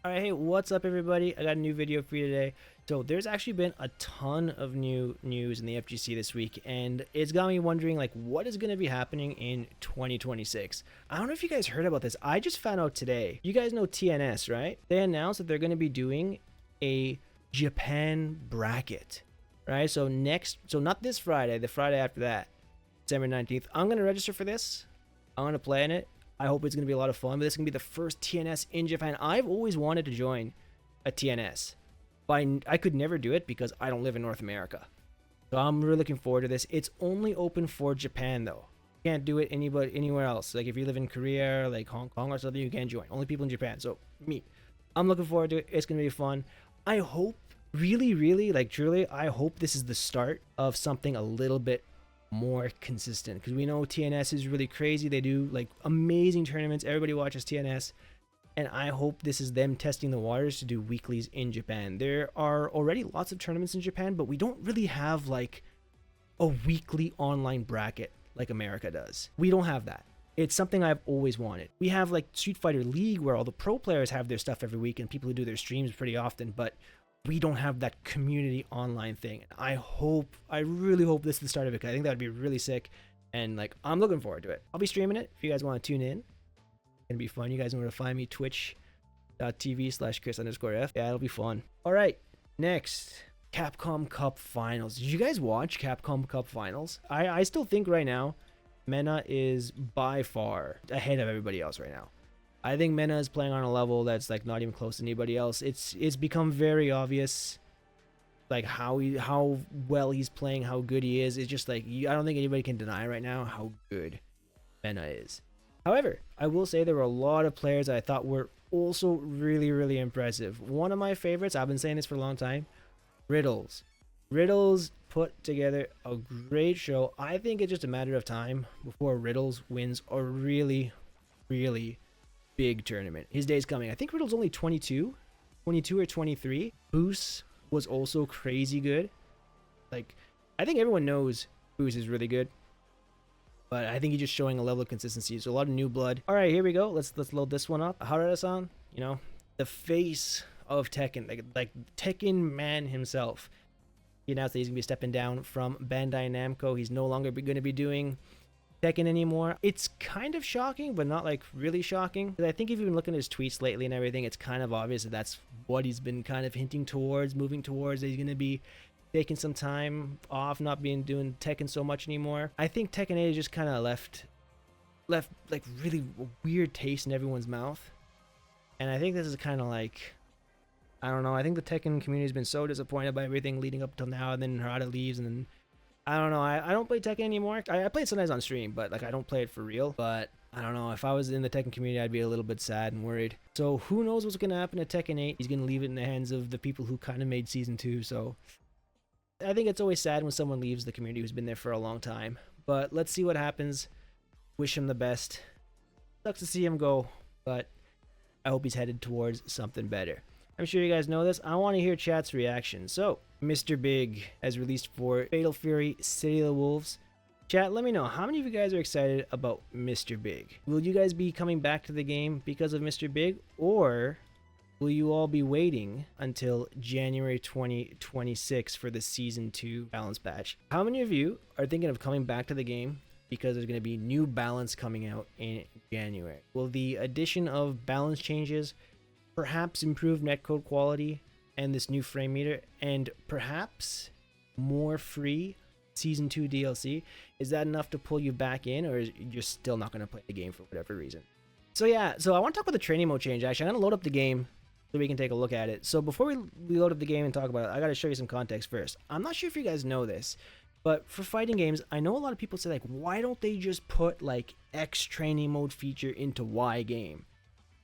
Alright, hey, what's up everybody? I got a new video for you today. So there's actually been a ton of new news in the FGC this week, and it's got me wondering like what is going to be happening in 2026. I don't know if you guys heard about this. I just found out today. You guys know TNS, right? They announced that they're going to be doing a Japan bracket, right? So not this Friday, the Friday after that, December 19th. I'm going to register for this. I'm going to play in it. I hope it's going to be a lot of fun, but this is going to be the first TNS in Japan. I've always wanted to join a TNS, but I could never do it because I don't live in North America. So I'm really looking forward to this. It's only open for Japan, though. You can't do it anywhere else. Like if you live in Korea, like Hong Kong or something, you can't join. Only people in Japan. So me, I'm looking forward to it. It's going to be fun. I hope, really, like truly, I hope this is the start of something a little bit more consistent, because we know TNS is really crazy. They do like amazing tournaments. Everybody watches TNS, and I hope this is them testing the waters to do weeklies in Japan. There are already lots of tournaments in Japan, but we don't really have like a weekly online bracket like America does. We don't have that. It's something I've always wanted. We have like Street Fighter League where all the pro players have their stuff every week and people who do their streams pretty often, but we don't have that community online thing. I really hope this is the start of it, because I think that would be really sick, and like I'm looking forward to it. I'll be streaming it if you guys want to tune in. It's gonna be fun. You guys know where to find me, twitch.tv/Chris_F. Yeah, it'll be fun. All right, next, Capcom Cup finals. Did you guys watch Capcom Cup finals? I still think right now Mena is by far ahead of everybody else right now. I think Mena is playing on a level that's like not even close to anybody else. It's become very obvious, like how well he's playing, how good he is. It's just like I don't think anybody can deny right now how good Mena is. However, I will say there were a lot of players that I thought were also really impressive. One of my favorites, I've been saying this for a long time, Riddles. Riddles put together a great show. I think it's just a matter of time before Riddles wins a really big tournament. His day's coming. I think Riddle's only 22 or 23. Boos was also crazy good. Like, I think everyone knows Boos is really good, but I think he's just showing a level of consistency. So a lot of new blood. All right, here we go. Let's load this one up. Harada-san, you know, the face of Tekken, like Tekken man himself. He announced that he's gonna be stepping down from Bandai Namco. He's no longer going to be doing Tekken anymore. It's kind of shocking, but not like really shocking. I think if you've been looking at his tweets lately and everything, it's kind of obvious that that's what he's been kind of hinting towards, moving towards. That he's going to be taking some time off, not doing Tekken so much anymore. I think Tekken 8 just kind of left like really weird taste in everyone's mouth, and I think this is kind of like, I don't know. I think the Tekken community has been so disappointed by everything leading up till now, and then Harada leaves, and then I don't know. I don't play Tekken anymore. I play it sometimes on stream, but like I don't play it for real. But I don't know. If I was in the Tekken community, I'd be a little bit sad and worried. So who knows what's going to happen to Tekken 8? He's going to leave it in the hands of the people who kind of made Season 2. So I think it's always sad when someone leaves the community who's been there for a long time. But let's see what happens. Wish him the best. Sucks to see him go, but I hope he's headed towards something better. I'm sure you guys know this. I want to hear chat's reaction. So, Mr. Big has released for Fatal Fury City of the Wolves. Chat, let me know, how many of you guys are excited about Mr. Big? Will you guys be coming back to the game because of Mr. Big? Or will you all be waiting until January 2026 for the Season 2 balance patch? How many of you are thinking of coming back to the game because there's going to be new balance coming out in January? Will the addition of balance changes perhaps improve netcode quality and this new frame meter, and perhaps more free Season 2 DLC? Is that enough to pull you back in, or you're still not going to play the game for whatever reason? So yeah, so I want to talk about the training mode change. Actually, I'm going to load up the game so we can take a look at it. So before we load up the game and talk about it, I got to show you some context first. I'm not sure if you guys know this, but for fighting games, I know a lot of people say like, why don't they just put like X training mode feature into Y game?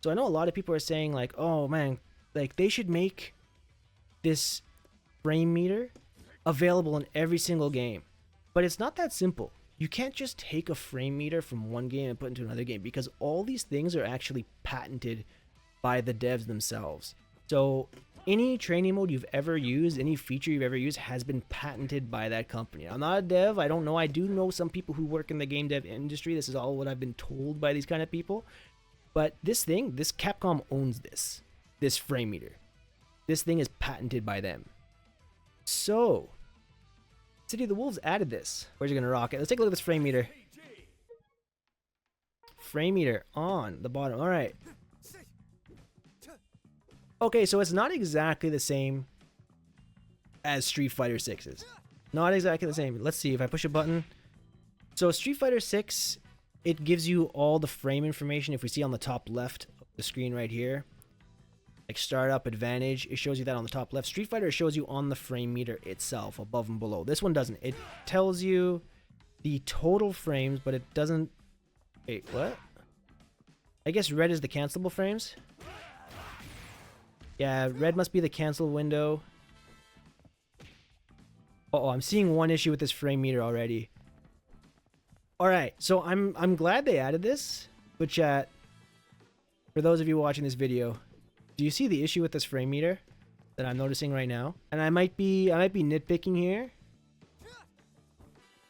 So I know a lot of people are saying like, oh man, like they should make this frame meter available in every single game. But it's not that simple. You can't just take a frame meter from one game and put it into another game, because all these things are actually patented by the devs themselves. So any training mode you've ever used, any feature you've ever used has been patented by that company. I'm not a dev. I don't know. I do know some people who work in the game dev industry. This is all what I've been told by these kind of people. But this Capcom owns this. this frame meter. This thing is patented by them. So, City of the Wolves added this. Where's it gonna rock it? Let's take a look at this frame meter. Frame meter on the bottom. All right. Okay, so it's not exactly the same as Street Fighter 6's. Not exactly the same. Let's see if I push a button. So Street Fighter 6, it gives you all the frame information. If we see on the top left of the screen right here, like startup advantage, it shows you that on the top left. Street Fighter shows you on the frame meter itself, above and below. This one doesn't. It tells you the total frames, but it doesn't. Wait, what? I guess red is the cancelable frames. Yeah, red must be the cancel window. Uh-oh, I'm seeing one issue with this frame meter already. Alright, so I'm glad they added this, but chat, for those of you watching this video, do you see the issue with this frame meter that I'm noticing right now? And I might be nitpicking here.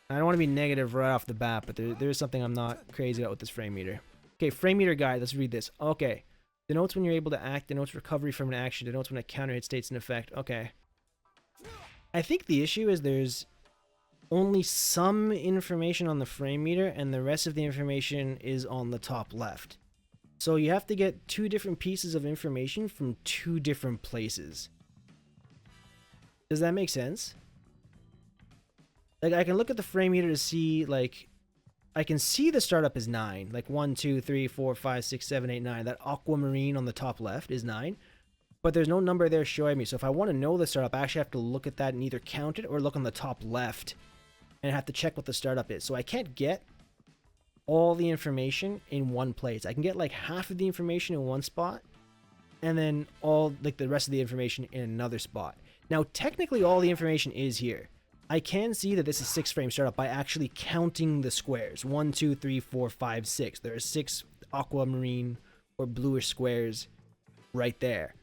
I don't want to be negative right off the bat, but there's something I'm not crazy about with this frame meter. Okay, frame meter guide, let's read this. Okay. Denotes when you're able to act, denotes recovery from an action, denotes when a counter hit states in effect. Okay. I think the issue is there's only some information on the frame meter and the rest of the information is on the top left. So you have to get two different pieces of information from two different places. Does that make sense? Like, I can look at the frame meter to see, like, I can see the startup is 9. Like 1, 2, 3, 4, 5, 6, 7, 8, 9. That aquamarine on the top left is 9. But there's no number there showing me. So if I want to know the startup, I actually have to look at that and either count it or look on the top left. And I have to check what the startup is. So I can't get all the information in one place. I can get like half of the information in one spot. And then all, like, the rest of the information in another spot. Now, technically all the information is here. I can see that this is 6 frame startup by actually counting the squares. 1, 2, 3, 4, 5, 6. There are 6 aquamarine or bluish squares right there.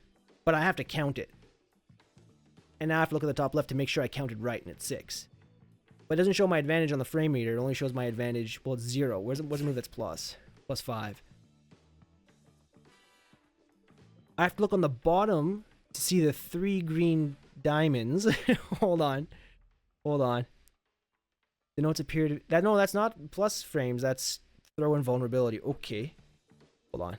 But I have to count it. And now I have to look at the top left to make sure I counted right, and it's 6. But it doesn't show my advantage on the frame meter. It only shows my advantage, well, it's 0. What's the move that's plus? Plus 5. I have to look on the bottom to see the 3 green diamonds. Hold on. Hold on. The notes appear to... no, that's not plus frames. That's throw in vulnerability. Okay. Hold on.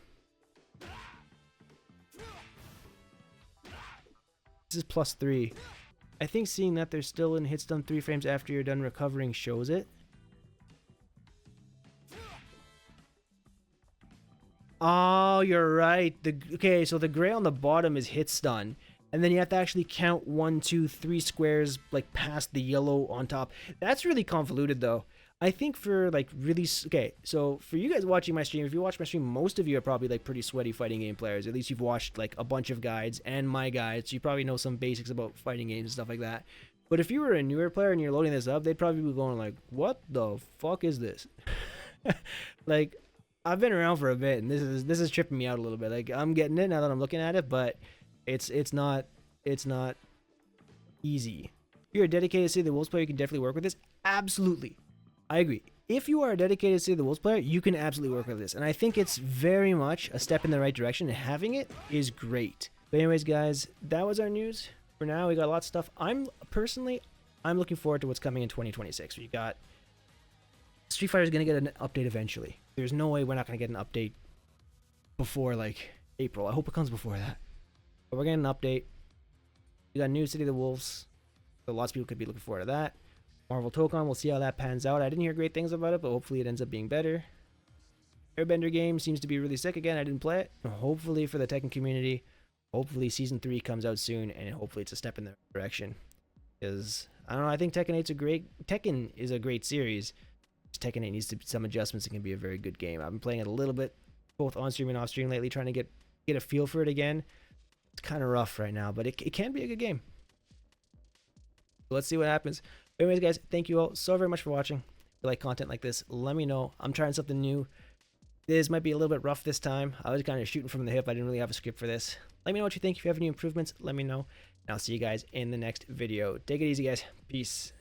This is plus 3. I think seeing that they're still in hit stun 3 frames after you're done recovering shows it. Oh, you're right. Okay, so the gray on the bottom is hit stun. And then you have to actually count 1, 2, 3 squares, like, past the yellow on top. That's really convoluted, though. I think for, like, really... Okay, so for you guys watching my stream, if you watch my stream, most of you are probably, like, pretty sweaty fighting game players. At least you've watched, like, a bunch of guides and my guides. So you probably know some basics about fighting games and stuff like that. But if you were a newer player and you're loading this up, they'd probably be going, like, what the fuck is this? Like, I've been around for a bit, and this is tripping me out a little bit. Like, I'm getting it now that I'm looking at it, but... It's not easy. If you're a dedicated City of the Wolves player, you can definitely work with this. Absolutely. I agree. If you are a dedicated City of the Wolves player, you can absolutely work with this. And I think it's very much a step in the right direction. And having it is great. But anyways, guys, that was our news. For now, we got lots of stuff. I'm looking forward to what's coming in 2026. We got... Street Fighter is going to get an update eventually. There's no way we're not going to get an update before, like, April. I hope it comes before that. But we're getting an update. We got new City of the Wolves. So lots of people could be looking forward to that. Marvel Tokon, we'll see how that pans out. I didn't hear great things about it, but hopefully it ends up being better. Airbender game seems to be really sick again. I didn't play it. Hopefully for the Tekken community, hopefully Season 3 comes out soon, and hopefully it's a step in the right direction. Because, I don't know, I think Tekken is a great series. Tekken 8 needs some adjustments. It can be a very good game. I've been playing it a little bit, both on stream and off stream lately, trying to get a feel for it again. It's kind of rough right now, but it can be a good game. So let's see what happens. But anyways, guys, thank you all so very much for watching. If you like content like this, let me know. I'm trying something new. This might be a little bit rough this time. I was kind of shooting from the hip. I didn't really have a script for this. Let me know what you think. If you have any improvements, let me know. And I'll see you guys in the next video. Take it easy, guys. Peace.